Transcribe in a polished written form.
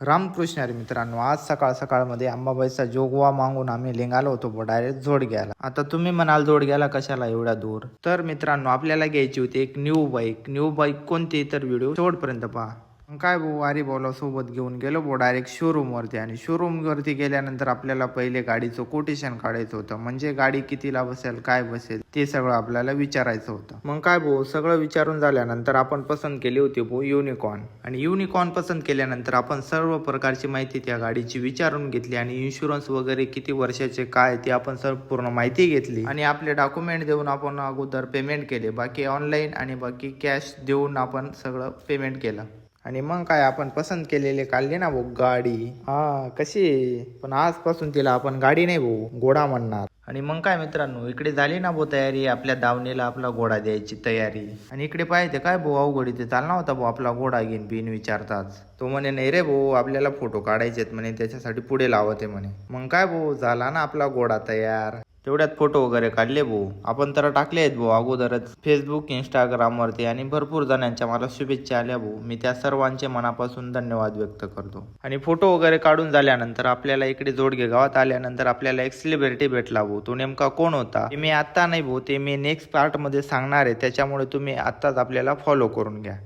रामकृष्ण हरी मित्रांनो, आज सकाळ सकाळमध्ये अंबाबाईचा जोगवा मागून आम्ही निघालो होतो डायरेक्ट जोडग्याला. आता तुम्ही म्हणाल जोडग्याला कशाला एवढा दूर, तर मित्रांनो आपल्याला घ्यायची होती एक न्यू बाईक कोणती, तर व्हिडिओ शेवटपर्यंत पहा. मग काय भाऊ, वारी भाऊला सोबत घेऊन गेलो भाऊ डायरेक्ट शोरूम वरती. आणि शोरूम वरती गेल्यानंतर आपल्याला पहिले गाडीचं कोटेशन काढायचं होतं, म्हणजे गाडी कितीला बसेल, काय बसेल ते सगळं आपल्याला विचारायचं होतं. मग काय भाऊ, सगळं विचारून झाल्यानंतर आपण पसंत केली होती भाऊ युनिकॉर्न. आणि युनिकॉर्न पसंत केल्यानंतर आपण सर्व प्रकारची माहिती त्या गाडीची विचारून घेतली आणि इन्शुरन्स वगैरे किती वर्षाचे काय ते आपण पूर्ण माहिती घेतली. आणि आपले डॉक्युमेंट देऊन आपण अगोदर पेमेंट केले, बाकी ऑनलाईन आणि बाकी कॅश देऊन आपण सगळं पेमेंट केलं. आणि मग काय, आपण पसंत केलेले काढले ना भाऊ गाडी. हा कशी, पण आजपासून तिला आपण गाडी नाही भाऊ घोडा म्हणणार. आणि मग काय मित्रांनो, इकडे झाली ना भाऊ तयारी, आपल्या दावणीला आपला घोडा द्यायची तयारी. आणि इकडे पाहिजे काय भाऊ, अवघड इथे चालला होता भाऊ आपला घोडा घेऊन बिन विचारताच. तो म्हणे नाही रे भाऊ, आपल्याला फोटो काढायचेत म्हणे, त्याच्यासाठी पुढे लावते म्हणे. मग काय भाऊ, झाला ना आपला घोडा तयार. तेवढ्यात फोटो वगैरे काढले भाऊ आपण, तर टाकले आहेत भाऊ अगोदरच फेसबुक इंस्टाग्राम वरती. आणि भरपूर जणांच्या मला शुभेच्छा आल्या भाऊ, मी त्या सर्वांचे मनापासून धन्यवाद व्यक्त करतो. आणि फोटो वगैरे काढून झाल्यानंतर आपल्याला इकडे जोडगे गावात आल्यानंतर आपल्याला एक सेलिब्रिटी भेटला भाऊ. तो नेमका कोण होता ते मी आता नाही भाऊ, ते मी नेक्स्ट पार्ट मध्ये सांगणार आहे, त्याच्यामुळे तुम्ही आत्ताच आपल्याला फॉलो करून घ्या.